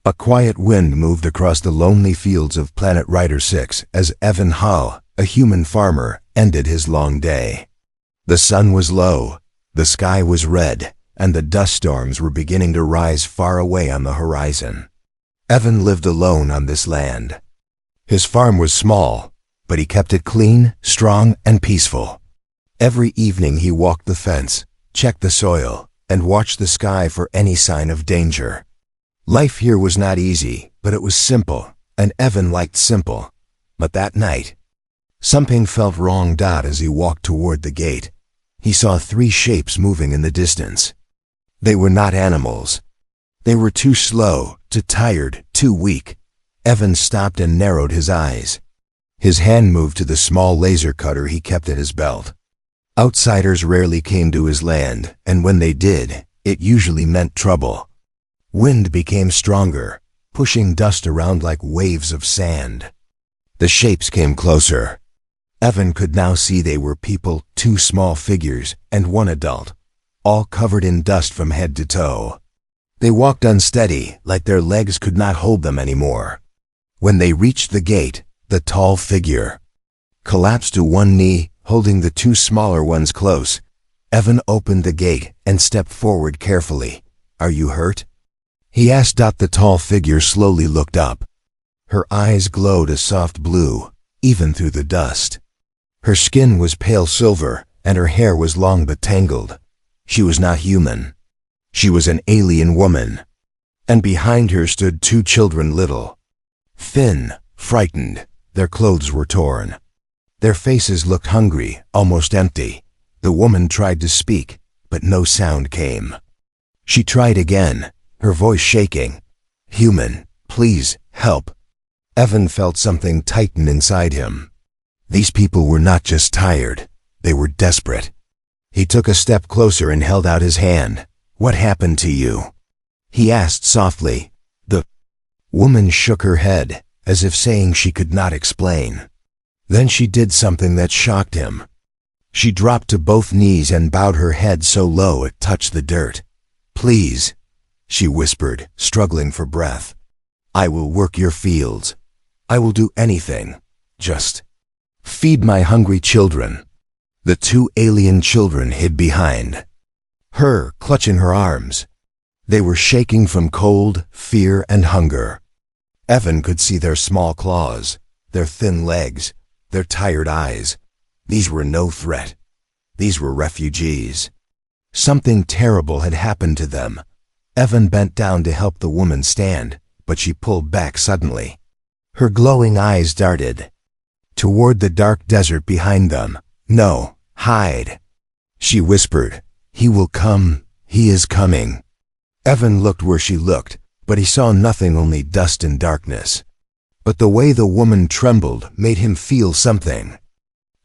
A quiet wind moved across the lonely fields of Planet Rider 6 as Evan Hull, a human farmer, ended his long day. The sun was low, the sky was red, and the dust storms were beginning to rise far away on the horizon. Evan lived alone on this land. His farm was small, but he kept it clean, strong, and peaceful. Every evening he walked the fence, checked the soil, and watched the sky for any sign of danger. Life here was not easy, but it was simple, and Evan liked simple. But that night, something felt wrong. As he walked toward the gate, he saw 3 shapes moving in the distance. They were not animals. They were too slow, too tired, too weak. Evan stopped and narrowed his eyes. His hand moved to the small laser cutter he kept at his belt. Outsiders rarely came to his land, and when they did, it usually meant trouble. Wind became stronger, pushing dust around like waves of sand. The shapes came closer. Evan could now see they were people, 2 small figures, and 1 adult, all covered in dust from head to toe. They walked unsteady, like their legs could not hold them anymore. When they reached the gate, the tall figure collapsed to one knee, holding the 2 smaller ones close. Evan opened the gate and stepped forward carefully. "Are you hurt?" he asked. The tall figure slowly looked up. Her eyes glowed a soft blue, even through the dust. Her skin was pale silver, and her hair was long but tangled. She was not human. She was an alien woman. And behind her stood 2 children, little, thin, frightened. Their clothes were torn. Their faces looked hungry, almost empty. The woman tried to speak, but no sound came. She tried again, her voice shaking. "Human, please, help." Evan felt something tighten inside him. These people were not just tired, they were desperate. He took a step closer and held out his hand. "What happened to you?" he asked softly. The woman shook her head, as if saying she could not explain. Then she did something that shocked him. She dropped to both knees and bowed her head so low it touched the dirt. "Please," she whispered, struggling for breath. "I will work your fields. I will do anything. Just feed my hungry children." The 2 alien children hid behind her, clutching her arms. They were shaking from cold, fear, and hunger. Evan could see their small claws, their thin legs, their tired eyes. These were no threat. These were refugees. Something terrible had happened to them. Evan bent down to help the woman stand, but she pulled back suddenly. Her glowing eyes darted toward the dark desert behind them. "No, hide," she whispered. "He will come. He is coming." Evan looked where she looked, but he saw nothing, only dust and darkness. But the way the woman trembled made him feel something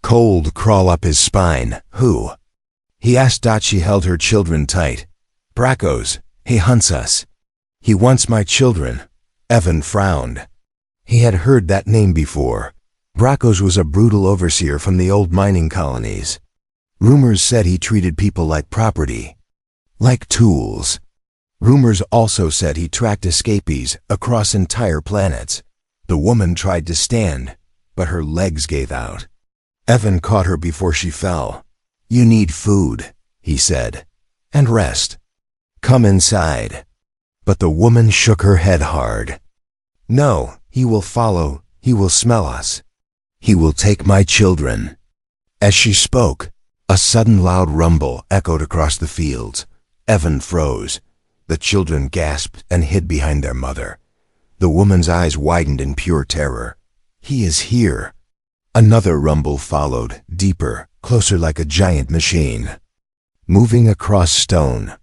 cold crawl up his spine. "Who?" he asked. She held her children tight. "Bracos. He hunts us. He wants my children." Evan frowned. He had heard that name before. Bracos was a brutal overseer from the old mining colonies. Rumors said he treated people like property, like tools. Rumors also said he tracked escapees across entire planets. The woman tried to stand, but her legs gave out. Evan caught her before she fell. "You need food," he said, "and rest. Come inside." But the woman shook her head hard. "No, he will follow. He will smell us. He will take my children." As she spoke, a sudden loud rumble echoed across the fields. Evan froze. The children gasped and hid behind their mother. The woman's eyes widened in pure terror. "He is here." Another rumble followed, deeper, closer, like a giant machine moving across stone.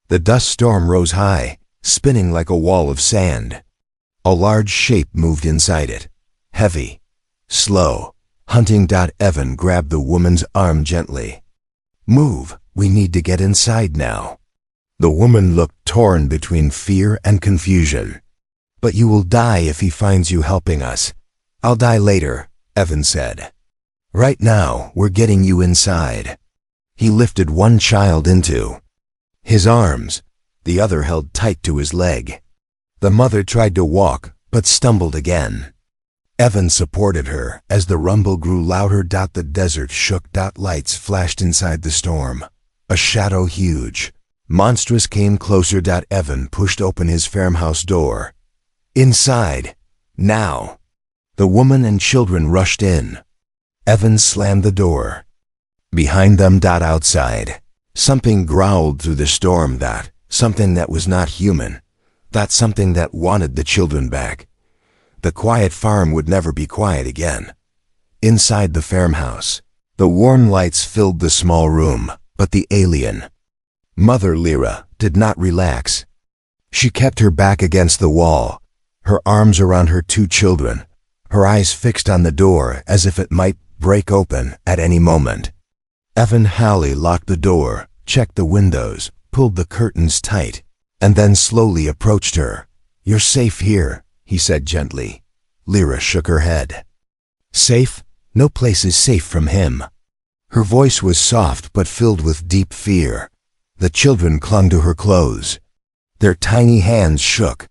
The dust storm rose high, spinning like a wall of sand. A large shape moved inside it, heavy, slow, hunting. Evan grabbed the woman's arm gently. "Move, we need to get inside now." The woman looked torn between fear and confusion. "But you will die if he finds you helping us." "I'll die later," Evan said. "Right now, we're getting you inside." He lifted one child into his arms. The other held tight to his leg. The mother tried to walk, but stumbled again. Evan supported her as the rumble grew louder. The desert shook. Lights flashed inside the storm. A shadow huge, monstrous came closer. Evan pushed open his farmhouse door. Inside, now. The woman and children rushed in. Evan slammed the door. Behind them. Outside, something growled through the storm. Something that was not human. That something that wanted the children back. The quiet farm would never be quiet again. Inside the farmhouse, the warm lights filled the small room, but the alien, Mother Lyra, did not relax. She kept her back against the wall, her arms around her two children, her eyes fixed on the door as if it might break open at any moment. Evan Halley locked the door, checked the windows, pulled the curtains tight, and then slowly approached her. "You're safe here," he said gently. Lyra shook her head. "Safe? No place is safe from him." Her voice was soft but filled with deep fear. The children clung to her clothes. Their tiny hands shook.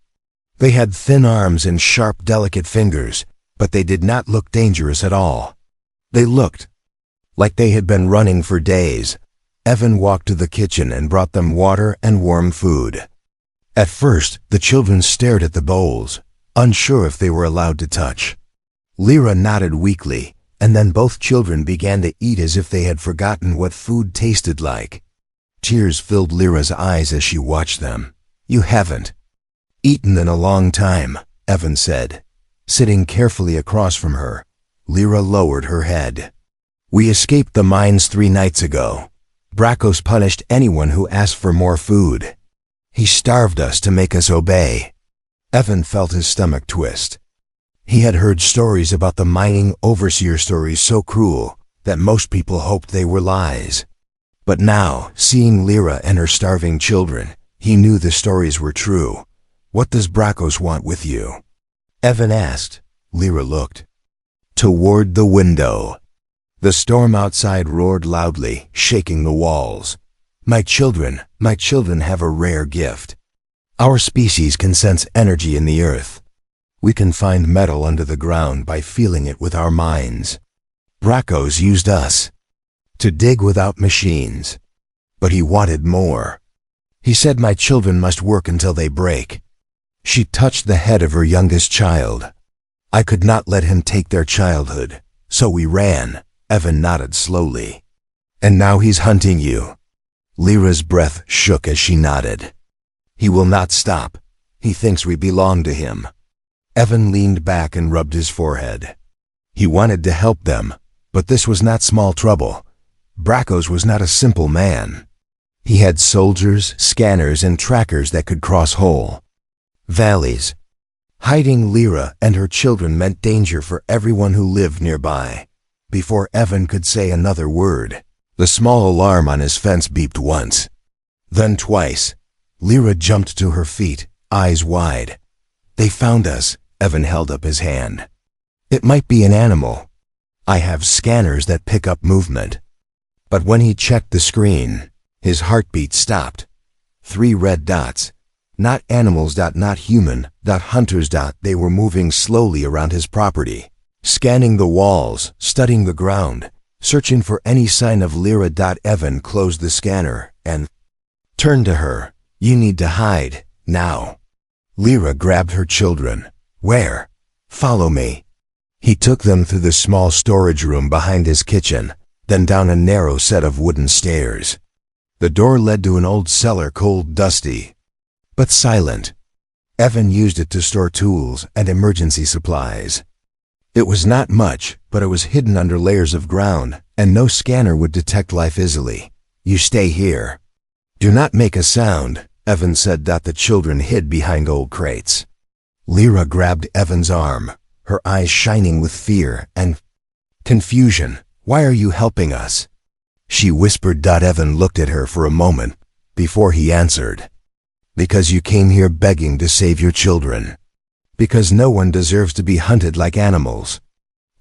They had thin arms and sharp, delicate fingers, but they did not look dangerous at all. They looked like they had been running for days. Evan walked to the kitchen and brought them water and warm food. At first, the children stared at the bowls, unsure if they were allowed to touch. Lyra nodded weakly, and then both children began to eat as if they had forgotten what food tasted like. Tears filled Lyra's eyes as she watched them. "You haven't eaten in a long time," Evan said. Sitting carefully across from her, Lyra lowered her head. "We escaped the mines 3 nights ago. Bracos punished anyone who asked for more food. He starved us to make us obey." Evan felt his stomach twist. He had heard stories about the mining overseer, stories so cruel that most people hoped they were lies. But now, seeing Lyra and her starving children, he knew the stories were true. "What does Bracos want with you?" Evan asked. Lyra looked toward the window. The storm outside roared loudly, shaking the walls. My children have a rare gift. Our species can sense energy in the earth. We can find metal under the ground by feeling it with our minds. Bracos used us to dig without machines, but he wanted more. He said my children must work until they break." She touched the head of her youngest child. "I could not let him take their childhood, so we ran." Evan nodded slowly. "And now he's hunting you." Lyra's breath shook as she nodded. "He will not stop. He thinks we belong to him." Evan leaned back and rubbed his forehead. He wanted to help them, but this was not small trouble. Bracos was not a simple man. He had soldiers, scanners, and trackers that could cross whole valleys. Hiding Lyra and her children meant danger for everyone who lived nearby. Before Evan could say another word, the small alarm on his fence beeped once, then twice. Lyra jumped to her feet, eyes wide. "They found us," Evan held up his hand. "It might be an animal. I have scanners that pick up movement." But when he checked the screen, his heartbeat stopped. 3 red dots. Not animals. Not human. Hunters. They were moving slowly around his property, scanning the walls, studying the ground, searching for any sign of Lyra. Evan closed the scanner and turned to her. "You need to hide, now." Lyra grabbed her children. "Where?" "Follow me." He took them through the small storage room behind his kitchen, then down a narrow set of wooden stairs. The door led to an old cellar, cold, dusty, but silent. Evan used it to store tools and emergency supplies. It was not much, but it was hidden under layers of ground, and no scanner would detect life easily. "You stay here. Do not make a sound," Evan said. The children hid behind old crates. Lyra grabbed Evan's arm, her eyes shining with fear and confusion. "Why are you helping us?" she whispered. Evan looked at her for a moment before he answered. "Because you came here begging to save your children. Because no one deserves to be hunted like animals.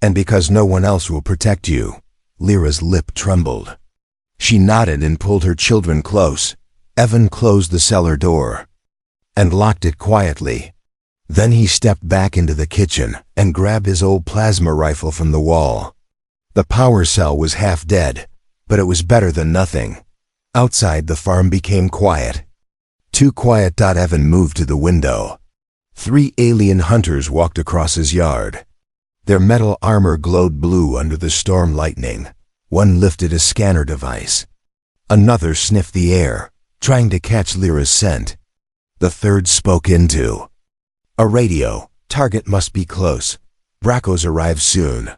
And because no one else will protect you." Lyra's lip trembled. She nodded and pulled her children close. Evan closed the cellar door and locked it quietly. Then he stepped back into the kitchen and grabbed his old plasma rifle from the wall. The power cell was half dead, but it was better than nothing. Outside, the farm became quiet. Too quiet. Evan moved to the window. 3 alien hunters walked across his yard. Their metal armor glowed blue under the storm lightning. One lifted a scanner device. Another sniffed the air, trying to catch Lyra's scent. The third spoke into a radio. Target must be close. Bracos arrive soon.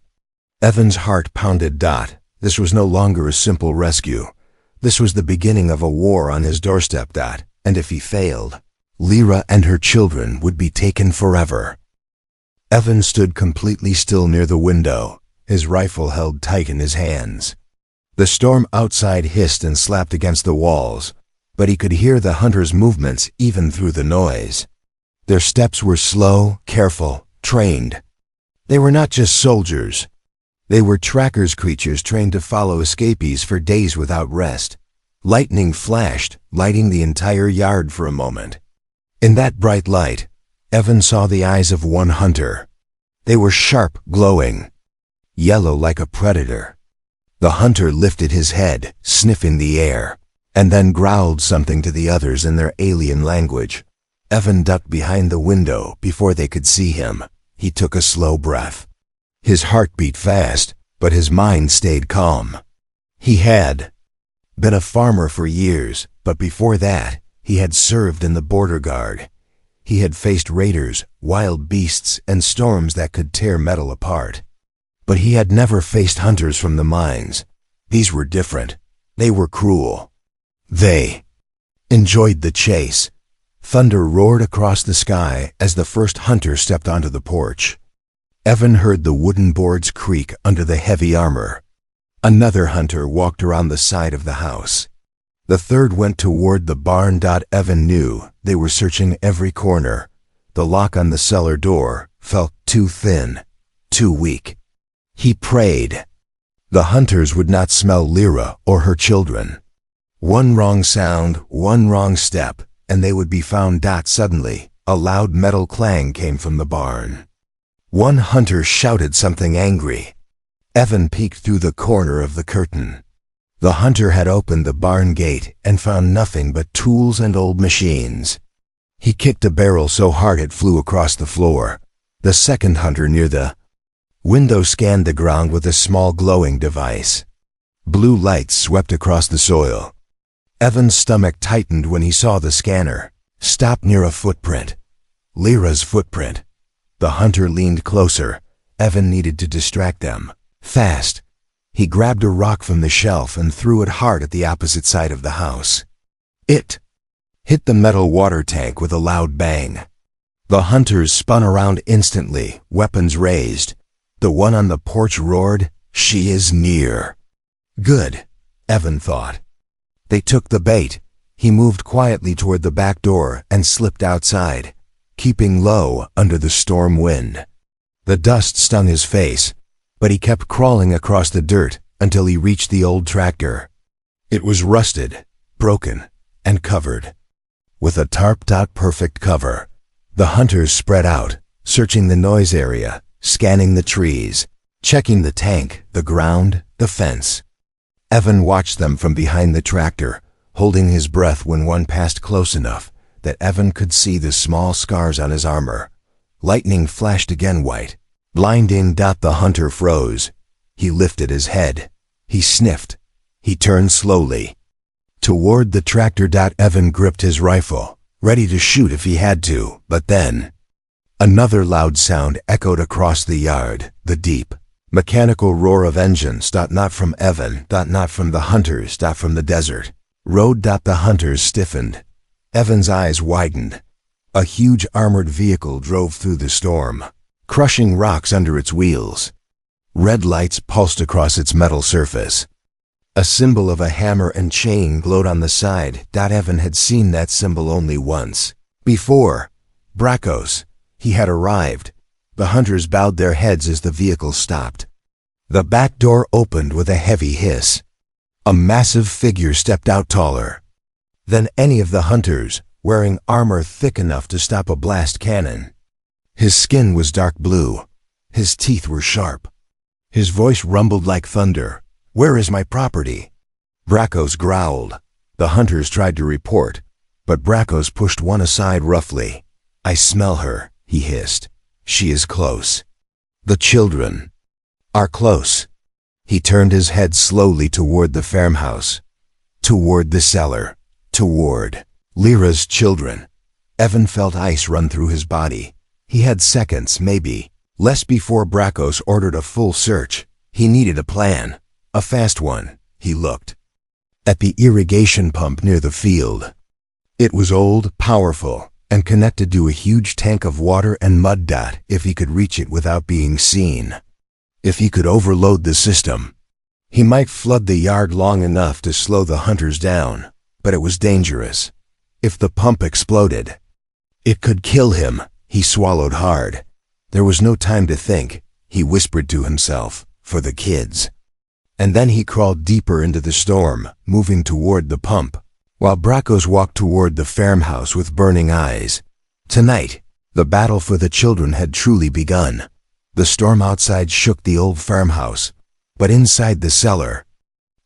Evan's heart pounded. This was no longer a simple rescue. This was the beginning of a war on his doorstep. And if he failed, Lyra and her children would be taken forever. Evan stood completely still near the window, his rifle held tight in his hands. The storm outside hissed and slapped against the walls, but he could hear the hunters' movements even through the noise. Their steps were slow, careful, trained. They were not just soldiers. They were trackers, creatures trained to follow escapees for days without rest. Lightning flashed, lighting the entire yard for a moment. In that bright light, Evan saw the eyes of one hunter. They were sharp, glowing, yellow like a predator. The hunter lifted his head, sniffing the air, and then growled something to the others in their alien language. Evan ducked behind the window before they could see him. He took a slow breath. His heart beat fast, but his mind stayed calm. He had been a farmer for years, but before that, he had served in the border guard. He had faced raiders, wild beasts, and storms that could tear metal apart. But he had never faced hunters from the mines. These were different. They were cruel. They enjoyed the chase. Thunder roared across the sky as the first hunter stepped onto the porch. Evan heard the wooden boards creak under the heavy armor. Another hunter walked around the side of the house. The third went toward the barn. Evan knew they were searching every corner. The lock on the cellar door felt too thin, too weak. He prayed the hunters would not smell Lyra or her children. One wrong sound, one wrong step, and they would be found. Suddenly, a loud metal clang came from the barn. One hunter shouted something angry. Evan peeked through the corner of the curtain. The hunter had opened the barn gate and found nothing but tools and old machines. He kicked a barrel so hard it flew across the floor. The second hunter near the window scanned the ground with a small glowing device. Blue lights swept across the soil. Evan's stomach tightened when he saw the scanner. Stopped near a footprint. Lyra's footprint. The hunter leaned closer. Evan needed to distract them. Fast. He grabbed a rock from the shelf and threw it hard at the opposite side of the house. It hit the metal water tank with a loud bang. The hunters spun around instantly, weapons raised. The one on the porch roared, "She is near." Good, Evan thought. They took the bait. He moved quietly toward the back door and slipped outside, keeping low under the storm wind. The dust stung his face, but he kept crawling across the dirt until he reached the old tractor. It was rusted, broken, and covered with a tarp. Perfect cover. The hunters spread out, searching the noise area, scanning the trees, checking the tank, the ground, the fence. Evan watched them from behind the tractor, holding his breath when one passed close enough that Evan could see the small scars on his armor. Lightning flashed again white, blinding. The hunter froze. He lifted his head. He sniffed. He turned slowly toward the tractor. Evan gripped his rifle, ready to shoot if he had to, but then another loud sound echoed across the yard, the deep, mechanical roar of engines. Not from Evan, not from the hunters, from the desert road. The hunters stiffened. Evan's eyes widened. A huge armored vehicle drove through the storm, crushing rocks under its wheels. Red lights pulsed across its metal surface. A symbol of a hammer and chain glowed on the side. Evan had seen that symbol only once. Before, Bracos. He had arrived. The hunters bowed their heads as the vehicle stopped. The back door opened with a heavy hiss. A massive figure stepped out, taller than any of the hunters, wearing armor thick enough to stop a blast cannon. His skin was dark blue. His teeth were sharp. His voice rumbled like thunder. "Where is my property?" Bracos growled. The hunters tried to report, but Bracos pushed one aside roughly. "I smell her," he hissed. "She is close. The children are close." He turned his head slowly toward the farmhouse, toward the cellar, toward Lyra's children. Evan felt ice run through his body. He had seconds, maybe less, before Bracos ordered a full search. He needed a plan, a fast one. He looked at the irrigation pump near the field. It was old, powerful, and connected to a huge tank of water and mud. If he could reach it without being seen, if he could overload the system, he might flood the yard long enough to slow the hunters down. But it was dangerous. If the pump exploded, it could kill him. He swallowed hard. There was no time to think, he whispered to himself, for the kids. And then he crawled deeper into the storm, moving toward the pump, while Bracos walked toward the farmhouse with burning eyes. Tonight, the battle for the children had truly begun. The storm outside shook the old farmhouse, but inside the cellar,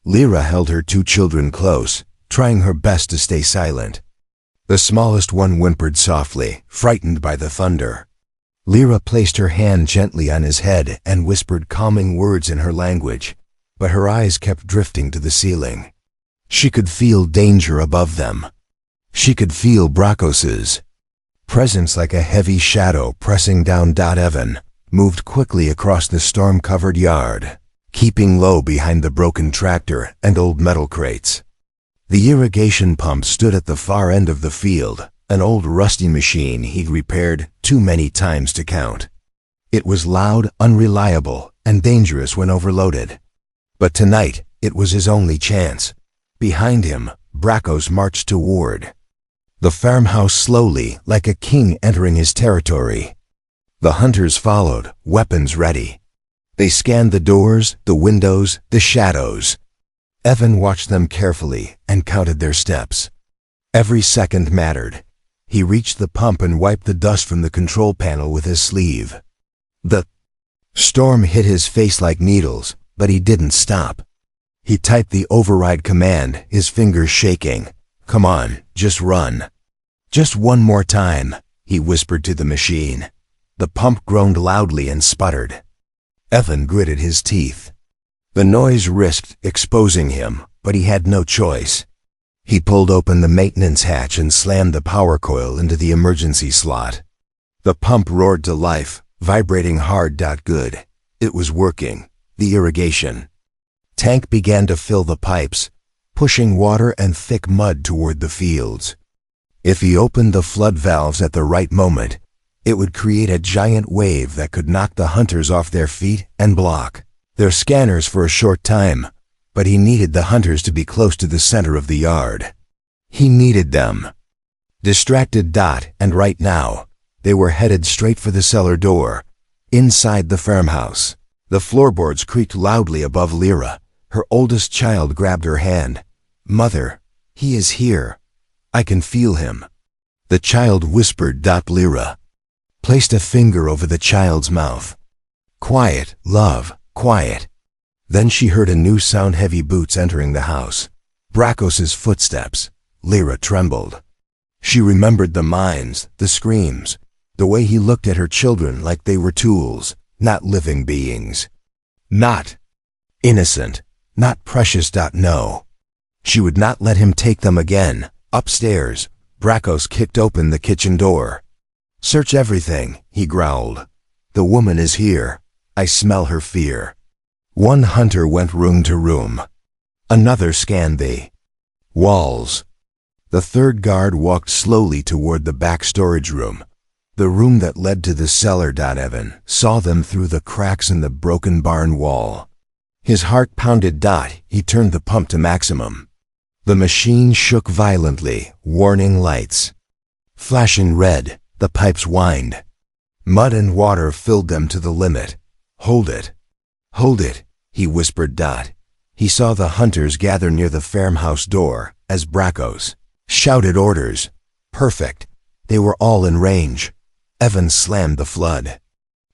Lyra held her two children close, trying her best to stay silent. The smallest one whimpered softly, frightened by the thunder. Lyra placed her hand gently on his head and whispered calming words in her language, but her eyes kept drifting to the ceiling. She could feel danger above them. She could feel Bracos's presence like a heavy shadow pressing down. Evan moved quickly across the storm-covered yard, keeping low behind the broken tractor and old metal crates. The irrigation pump stood at the far end of the field, an old rusty machine he'd repaired too many times to count. It was loud, unreliable, and dangerous when overloaded. But tonight, it was his only chance. Behind him, Bracos marched toward the farmhouse slowly, like a king entering his territory. The hunters followed, weapons ready. They scanned the doors, the windows, the shadows. Evan watched them carefully and counted their steps. Every second mattered. He reached the pump and wiped the dust from the control panel with his sleeve. The storm hit his face like needles, but he didn't stop. He typed the override command, his fingers shaking. "Come on, just run." "Just one more time," he whispered to the machine. The pump groaned loudly and sputtered. Evan gritted his teeth. The noise risked exposing him, but he had no choice. He pulled open the maintenance hatch and slammed the power coil into the emergency slot. The pump roared to life, vibrating hard. Good. It was working. The irrigation tank began to fill the pipes, pushing water and thick mud toward the fields. If he opened the flood valves at the right moment, it would create a giant wave that could knock the hunters off their feet and block their scanners for a short time. But he needed the hunters to be close to the center of the yard. He needed them distracted. And right now, they were headed straight for the cellar door. Inside the farmhouse, the floorboards creaked loudly above Lyra. Her oldest child grabbed her hand. "Mother, he is here. I can feel him." The child whispered. Lyra placed a finger over the child's mouth. "Quiet, love, quiet." Then she heard a new sound: heavy boots entering the house. Bracos's footsteps. Lyra trembled. She remembered the mines, the screams, the way he looked at her children like they were tools, not living beings. Not innocent, not precious. No. She would not let him take them again. Upstairs, Bracos kicked open the kitchen door. "Search everything," he growled. "The woman is here. I smell her fear." One hunter went room to room. Another scanned the walls. The third guard walked slowly toward the back storage room, the room that led to the cellar. Evan saw them through the cracks in the broken barn wall. His heart pounded. He turned the pump to maximum. The machine shook violently, warning lights flashing red. The pipes whined. Mud and water filled them to the limit. "Hold it. Hold it," he whispered. He saw the hunters gather near the farmhouse door as Bracos shouted orders. Perfect. They were all in range. Evan slammed the flood.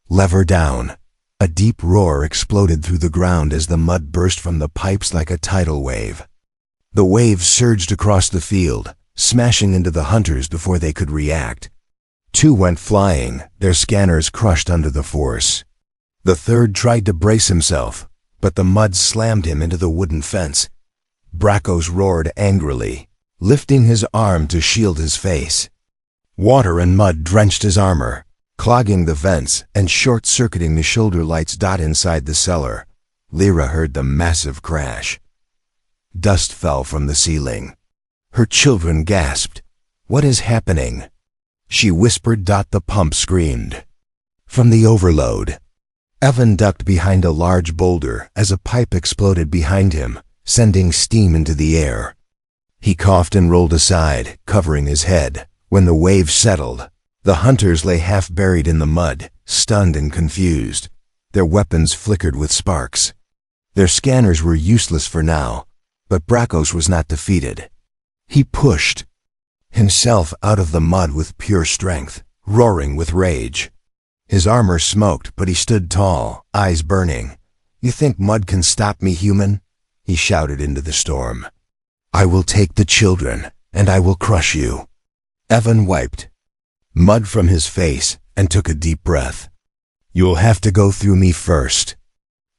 Lever down. A deep roar exploded through the ground as the mud burst from the pipes like a tidal wave. The wave surged across the field, smashing into the hunters before they could react. 2 went flying, their scanners crushed under the force. The third tried to brace himself, but the mud slammed him into the wooden fence. Bracos roared angrily, lifting his arm to shield his face. Water and mud drenched his armor, clogging the vents and short-circuiting the shoulder lights. Inside the cellar, Lyra heard the massive crash. Dust fell from the ceiling. Her children gasped. "What is happening?" She whispered. The pump screamed. From the overload. Evan ducked behind a large boulder as a pipe exploded behind him, sending steam into the air. He coughed and rolled aside, covering his head. When the wave settled, the hunters lay half buried in the mud, stunned and confused. Their weapons flickered with sparks. Their scanners were useless for now, but Bracos was not defeated. He pushed himself out of the mud with pure strength, roaring with rage. His armor smoked, but he stood tall, eyes burning. "You think mud can stop me, human?" he shouted into the storm. "I will take the children, and I will crush you." Evan wiped mud from his face and took a deep breath. "You'll have to go through me first."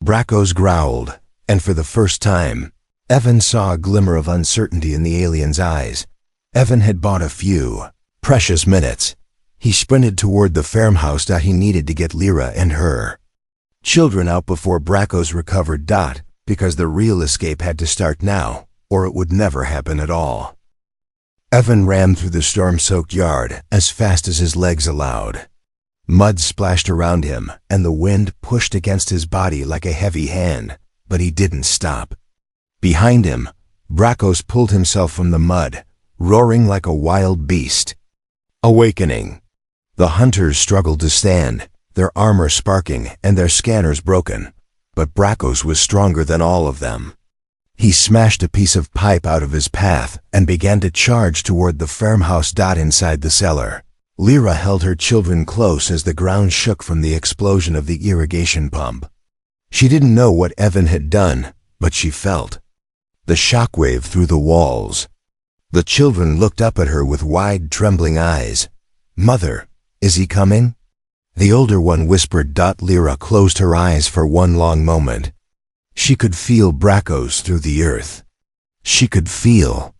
Bracos growled, and for the first time, Evan saw a glimmer of uncertainty in the alien's eyes. Evan had bought a few precious minutes. He sprinted toward the farmhouse. He needed to get Lyra and her children out before Bracos recovered. Because the real escape had to start now, or it would never happen at all. Evan ran through the storm-soaked yard as fast as his legs allowed. Mud splashed around him, and the wind pushed against his body like a heavy hand, but he didn't stop. Behind him, Bracos pulled himself from the mud, roaring like a wild beast. Awakening. The hunters struggled to stand, their armor sparking and their scanners broken, but Bracos was stronger than all of them. He smashed a piece of pipe out of his path and began to charge toward the farmhouse. Inside the cellar, Lyra held her children close as the ground shook from the explosion of the irrigation pump. She didn't know what Evan had done, but she felt the shockwave through the walls. The children looked up at her with wide, trembling eyes. "Mother, is he coming?" The older one whispered. Lyra closed her eyes for one long moment. She could feel Bracos through the earth. She could feel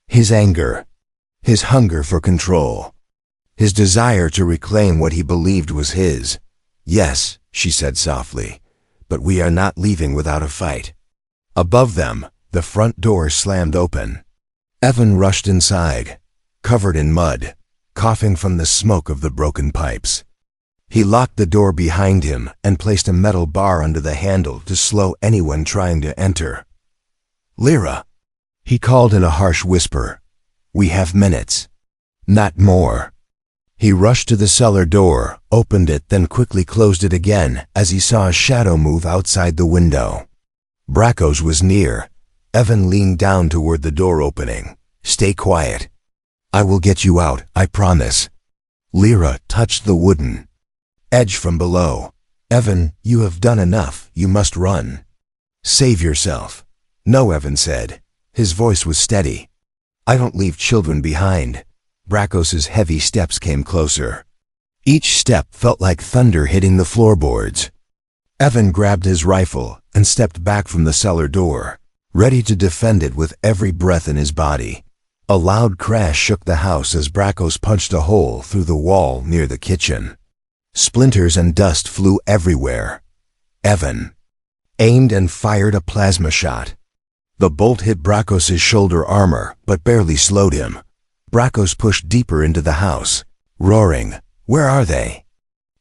his anger, his hunger for control, his desire to reclaim what he believed was his. "Yes," she said softly, "but we are not leaving without a fight." Above them, the front door slammed open. Evan rushed inside, covered in mud, coughing from the smoke of the broken pipes. He locked the door behind him and placed a metal bar under the handle to slow anyone trying to enter. "Lyra," he called in a harsh whisper, "we have minutes. Not more." He rushed to the cellar door, opened it, then quickly closed it again as he saw a shadow move outside the window. Bracos was near. Evan leaned down toward the door opening. "Stay quiet. I will get you out, I promise." Lyra touched the wooden edge from below. "Evan, you have done enough. You must run. Save yourself." "No," Evan said. His voice was steady. "I don't leave children behind." Bracos's heavy steps came closer. Each step felt like thunder hitting the floorboards. Evan grabbed his rifle and stepped back from the cellar door, ready to defend it with every breath in his body. A loud crash shook the house as Bracos punched a hole through the wall near the kitchen. Splinters and dust flew everywhere. Evan aimed and fired a plasma shot. The bolt hit Bracos's shoulder armor, but barely slowed him. Bracos pushed deeper into the house, roaring, "Where are they?"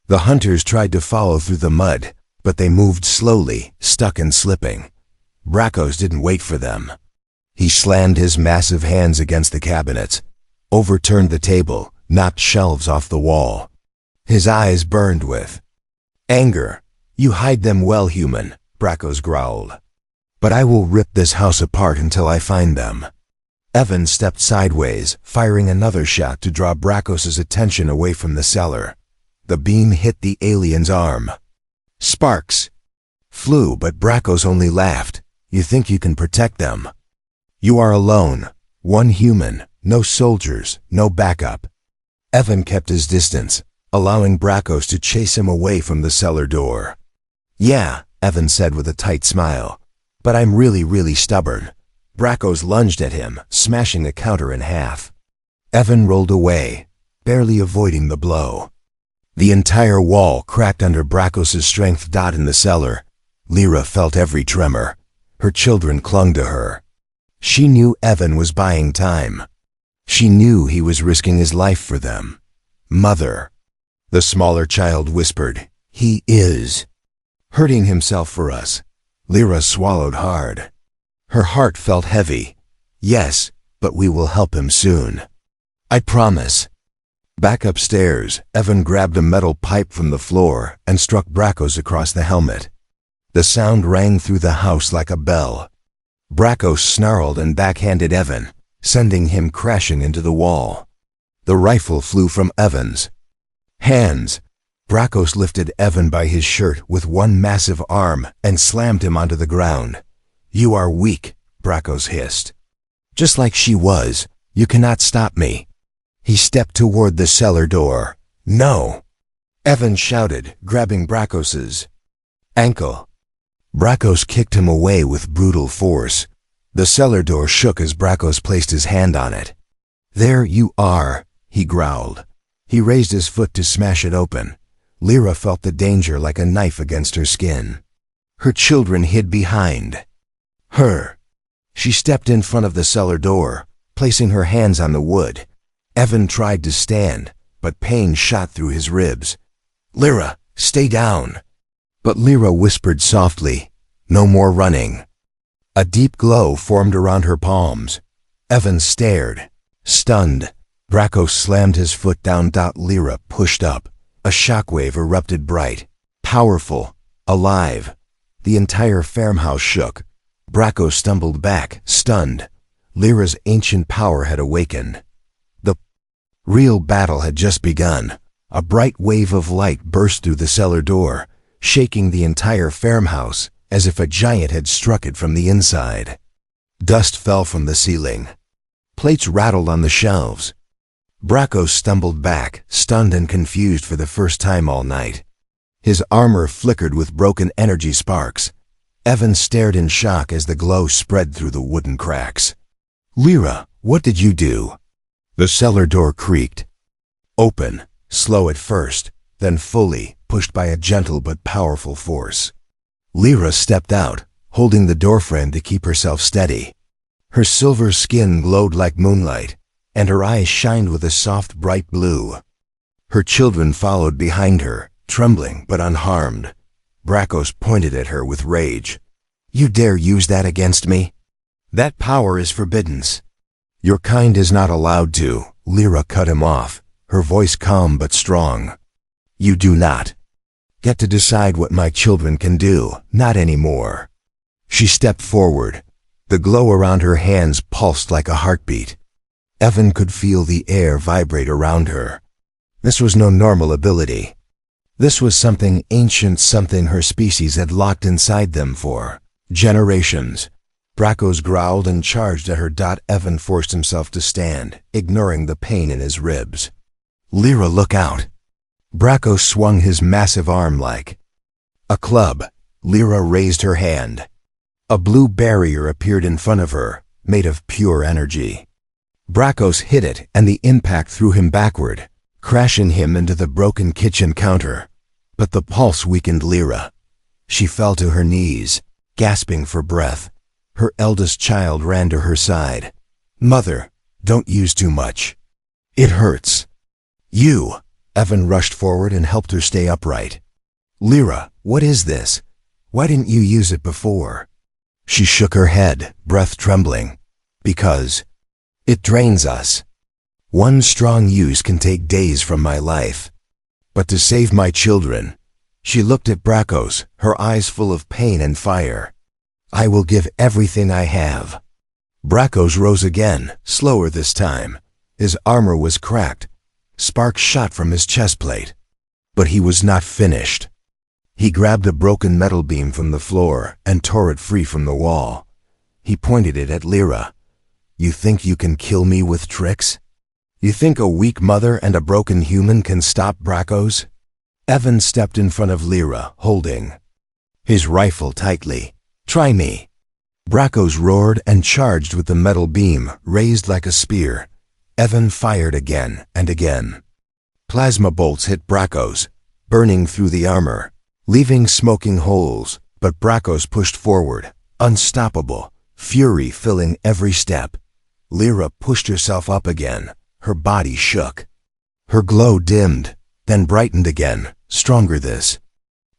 The hunters tried to follow through the mud, but they moved slowly, stuck and slipping. Bracos didn't wait for them. He slammed his massive hands against the cabinets, overturned the table, knocked shelves off the wall. His eyes burned with anger. "You hide them well, human," Bracos growled. "But I will rip this house apart until I find them." Evan stepped sideways, firing another shot to draw Bracos's attention away from the cellar. The beam hit the alien's arm. Sparks flew, but Bracos only laughed. You think you can protect them? You are alone. One human, no soldiers, no backup. Evan kept his distance, allowing Bracos to chase him away from the cellar door. Yeah, Evan said with a tight smile, but I'm really stubborn. Bracos lunged at him, smashing the counter in half. Evan rolled away, barely avoiding the blow. The entire wall cracked under Bracos' strength. In the cellar, Lyra felt every tremor. Her children clung to her. She knew Evan was buying time. She knew he was risking his life for them. Mother. The smaller child whispered, he is hurting himself for us. Lyra swallowed hard. Her heart felt heavy. Yes, but we will help him soon. I promise. Back upstairs, Evan grabbed a metal pipe from the floor and struck Bracos across the helmet. The sound rang through the house like a bell. Bracos snarled and backhanded Evan, sending him crashing into the wall. The rifle flew from Evan's hands. Bracos lifted Evan by his shirt with one massive arm and slammed him onto the ground. You are weak, Bracos hissed. Just like she was. You cannot stop me. He stepped toward the cellar door. No! Evan shouted, grabbing Bracos' ankle. Bracos kicked him away with brutal force. The cellar door shook as Bracos placed his hand on it. There you are, he growled. He raised his foot to smash it open. Lyra felt the danger like a knife against her skin. Her children hid behind her. She stepped in front of the cellar door, placing her hands on the wood. Evan tried to stand, but pain shot through his ribs. Lyra, stay down. But Lyra whispered softly, no more running. A deep glow formed around her palms. Evan stared, stunned. Bracos slammed his foot down. Lyra pushed up. A shockwave erupted, bright, powerful, alive. The entire farmhouse shook. Bracos stumbled back, stunned. Lyra's ancient power had awakened. The real battle had just begun. A bright wave of light burst through the cellar door, shaking the entire farmhouse as if a giant had struck it from the inside. Dust fell from the ceiling. Plates rattled on the shelves. Bracos stumbled back, stunned and confused for the first time all night. His armor flickered with broken energy sparks. Evan stared in shock as the glow spread through the wooden cracks. Lyra, what did you do? The cellar door creaked. Open, slow at first, then fully, pushed by a gentle but powerful force. Lyra stepped out, holding the doorframe to keep herself steady. Her silver skin glowed like moonlight, and her eyes shined with a soft, bright blue. Her children followed behind her, trembling but unharmed. Bracos pointed at her with rage. You dare use that against me? That power is forbidden. Your kind is not allowed to. Lyra cut him off, her voice calm but strong. You do not get to decide what my children can do, not anymore. She stepped forward. The glow around her hands pulsed like a heartbeat. Evan could feel the air vibrate around her. This was no normal ability. This was something ancient, something her species had locked inside them for generations. Bracos growled and charged at her. Evan forced himself to stand, ignoring the pain in his ribs. Lyra, look out. Bracos swung his massive arm like a club. Lyra raised her hand. A blue barrier appeared in front of her, made of pure energy. Bracos hit it, and the impact threw him backward, crashing him into the broken kitchen counter. But the pulse weakened Lyra. She fell to her knees, gasping for breath. Her eldest child ran to her side. Mother, don't use too much. It hurts. You. Evan rushed forward and helped her stay upright. Lyra, what is this? Why didn't you use it before? She shook her head, breath trembling. Because it drains us. One strong use can take days from my life. But to save my children. She looked at Bracos, her eyes full of pain and fire. I will give everything I have. Bracos rose again, slower this time. His armor was cracked. Sparks shot from his chest plate. But he was not finished. He grabbed a broken metal beam from the floor and tore it free from the wall. He pointed it at Lyra. "You think you can kill me with tricks? You think a weak mother and a broken human can stop Bracos?" Evan stepped in front of Lyra, holding his rifle tightly. "Try me." Bracos roared and charged with the metal beam, raised like a spear. Evan fired again and again. Plasma bolts hit Bracos, burning through the armor, leaving smoking holes, but Bracos pushed forward, unstoppable, fury filling every step. Lyra pushed herself up again. Her body shook. Her glow dimmed, then brightened again, stronger this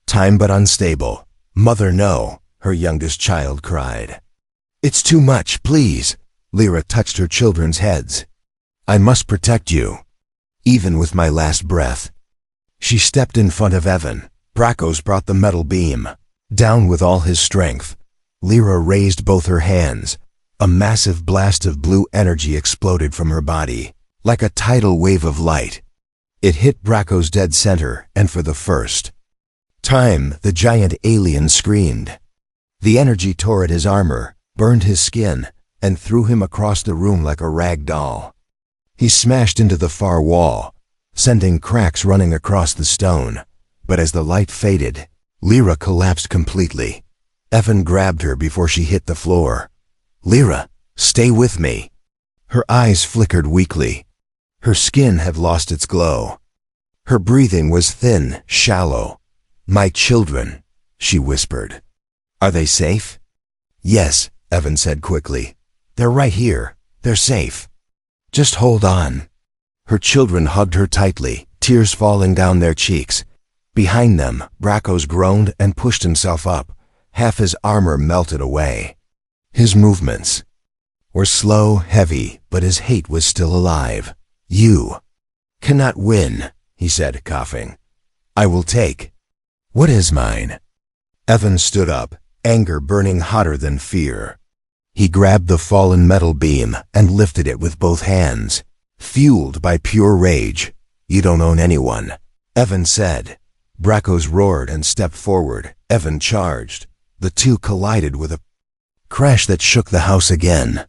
time but unstable. "Mother, no," her youngest child cried. "It's too much, please." Lyra touched her children's heads. "I must protect you, even with my last breath." She stepped in front of Evan. Bracos brought the metal beam down with all his strength. Lyra raised both her hands. A massive blast of blue energy exploded from her body, like a tidal wave of light. It hit Bracos' dead center, and for the first time, the giant alien screamed. The energy tore at his armor, burned his skin, and threw him across the room like a rag doll. He smashed into the far wall, sending cracks running across the stone. But as the light faded, Lyra collapsed completely. Evan grabbed her before she hit the floor. "Lyra, stay with me." Her eyes flickered weakly. Her skin had lost its glow. Her breathing was thin, shallow. "My children," she whispered. "Are they safe?" "Yes," Evan said quickly. "They're right here. They're safe. Just hold on." Her children hugged her tightly, tears falling down their cheeks. Behind them, Bracos groaned and pushed himself up. Half his armor melted away. His movements were slow, heavy, but his hate was still alive. "You cannot win," he said, coughing. "I will take what is mine." Evan stood up, anger burning hotter than fear. He grabbed the fallen metal beam and lifted it with both hands, fueled by pure rage. "You don't own anyone," Evan said. Bracos roared and stepped forward. Evan charged. The two collided with a crash that shook the house again.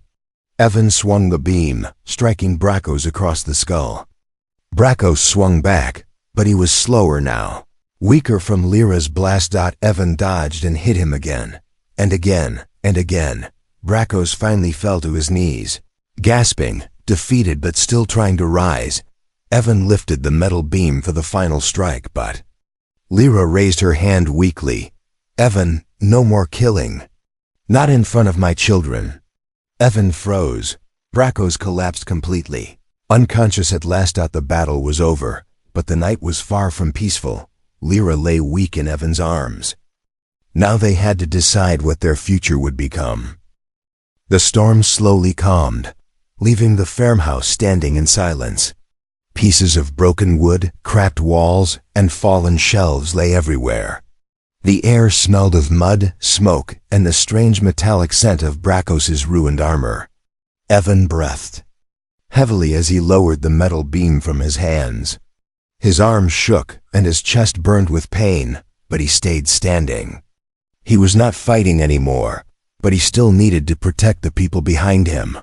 Evan swung the beam, striking Bracos across the skull. Bracos swung back, but he was slower now. Weaker from Lyra's blast. Evan dodged and hit him again. And again, and again. Bracos finally fell to his knees. Gasping, defeated but still trying to rise, Evan lifted the metal beam for the final strike, but Lyra raised her hand weakly. "Evan, no more killing. Not in front of my children." Evan froze. Bracos collapsed completely. Unconscious at last. The battle was over, but the night was far from peaceful. Lyra lay weak in Evan's arms. Now they had to decide what their future would become. The storm slowly calmed, leaving the farmhouse standing in silence. Pieces of broken wood, cracked walls, and fallen shelves lay everywhere. The air smelled of mud, smoke, and the strange metallic scent of Bracos' ruined armor. Evan breathed heavily as he lowered the metal beam from his hands. His arms shook and his chest burned with pain, but he stayed standing. He was not fighting anymore, but he still needed to protect the people behind him.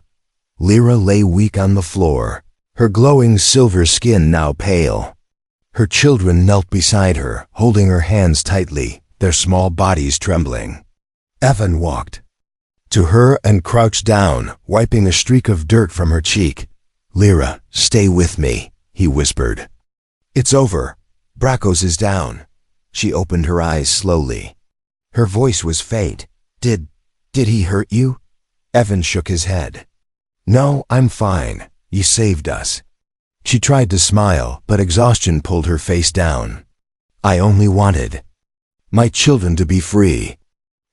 Lyra lay weak on the floor, her glowing silver skin now pale. Her children knelt beside her, holding her hands tightly, their small bodies trembling. Evan walked to her and crouched down, wiping a streak of dirt from her cheek. "Lyra, stay with me," he whispered. "It's over. Bracos is down." She opened her eyes slowly. Her voice was faint. Did he hurt you?" Evan shook his head. "No, I'm fine. You saved us." She tried to smile, but exhaustion pulled her face down. "I only wanted my children to be free."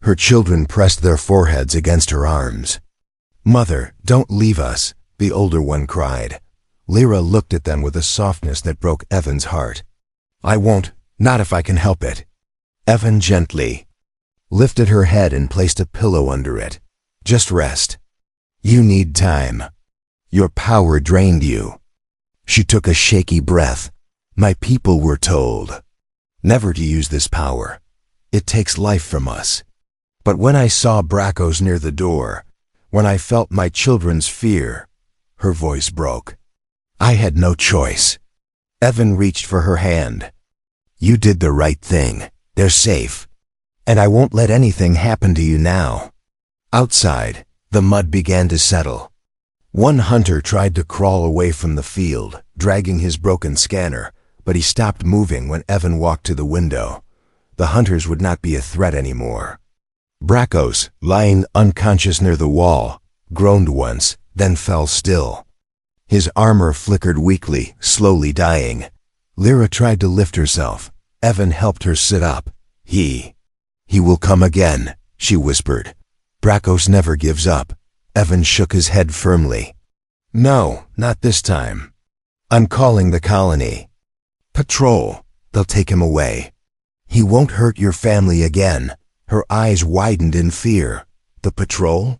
Her children pressed their foreheads against her arms. "Mother, don't leave us," the older one cried. Lyra looked at them with a softness that broke Evan's heart. "I won't, not if I can help it." Evan gently lifted her head and placed a pillow under it. "Just rest. You need time. Your power drained you." She took a shaky breath. "My people were told never to use this power. It takes life from us. But when I saw Bracos near the door, when I felt my children's fear," her voice broke. "I had no choice." Evan reached for her hand. "You did the right thing. They're safe. And I won't let anything happen to you now." Outside, the mud began to settle. One hunter tried to crawl away from the field, dragging his broken scanner, but he stopped moving when Evan walked to the window. The hunters would not be a threat anymore. Bracos, lying unconscious near the wall, groaned once, then fell still. His armor flickered weakly, slowly dying. Lyra tried to lift herself. Evan helped her sit up. He will come again," she whispered. "Bracos never gives up." Evan shook his head firmly. "No, not this time. I'm calling the colony. Patrol, they'll take him away. He won't hurt your family again." Her eyes widened in fear. "The patrol?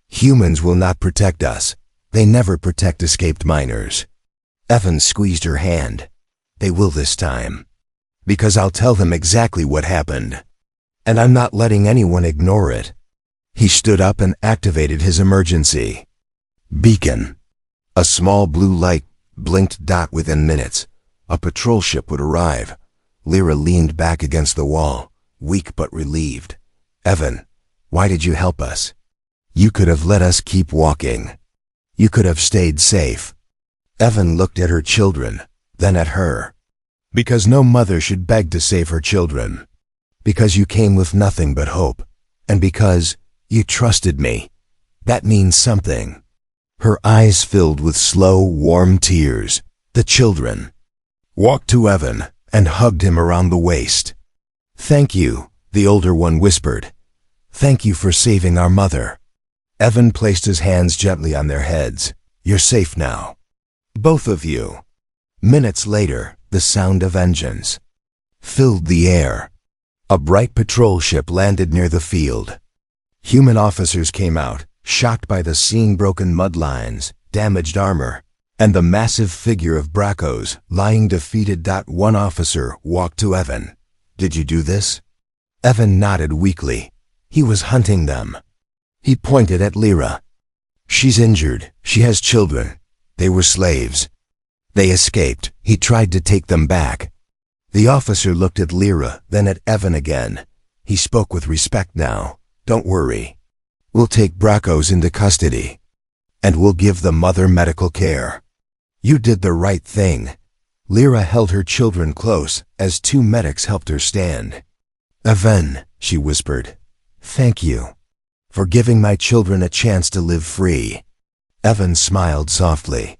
Humans will not protect us. They never protect escaped miners." Evan squeezed her hand. "They will this time. Because I'll tell them exactly what happened. And I'm not letting anyone ignore it." He stood up and activated his emergency beacon. A small blue light blinked within minutes. A patrol ship would arrive. Lyra leaned back against the wall, weak but relieved. "Evan, why did you help us? You could have let us keep walking. You could have stayed safe." Evan looked at her children, then at her. "Because no mother should beg to save her children. Because you came with nothing but hope. And because you trusted me. That means something." Her eyes filled with slow, warm tears. The children walked to Evan and hugged him around the waist. "Thank you," the older one whispered. "Thank you for saving our mother." Evan placed his hands gently on their heads. "You're safe now. Both of you." Minutes later, the sound of engines filled the air. A bright patrol ship landed near the field. Human officers came out, shocked by the scene-broken mud lines, damaged armor, and the massive figure of Bracos lying defeated. One officer walked to Evan. "Did you do this?" Evan nodded weakly. He was hunting them. He pointed at Lyra. "She's injured. She has children. They were slaves. They escaped. He tried to take them back." The officer looked at Lyra, then at Evan again. He spoke with respect now. "Don't worry. We'll take Bracos into custody. And we'll give the mother medical care. You did the right thing." Lyra held her children close as two medics helped her stand. "Evan," she whispered, "thank you for giving my children a chance to live free." Evan smiled softly.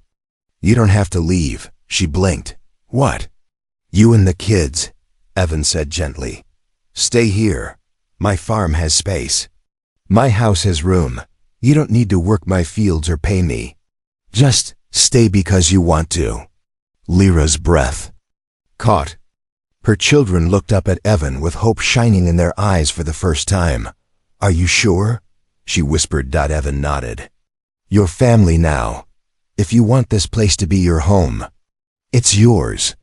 "You don't have to leave," she blinked. "What?" "You and the kids," Evan said gently. "Stay here. My farm has space. My house has room. You don't need to work my fields or pay me. Just stay because you want to." Lyra's breath caught. Her children looked up at Evan with hope shining in their eyes for the first time. "Are you sure?" she whispered. Evan nodded. "Your family now. If you want this place to be your home, it's yours."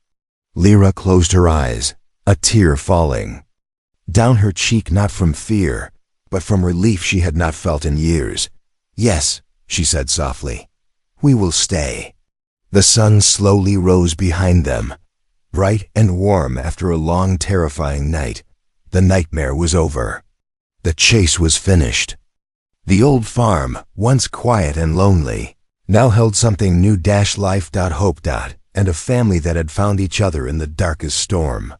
Lyra closed her eyes, a tear falling down her cheek, not from fear, but from relief she had not felt in years. "Yes," she said softly. "We will stay." The sun slowly rose behind them, bright and warm after a long, terrifying night. The nightmare was over. The chase was finished. The old farm, once quiet and lonely, now held something new. Life. Hope. And a family that had found each other in the darkest storm.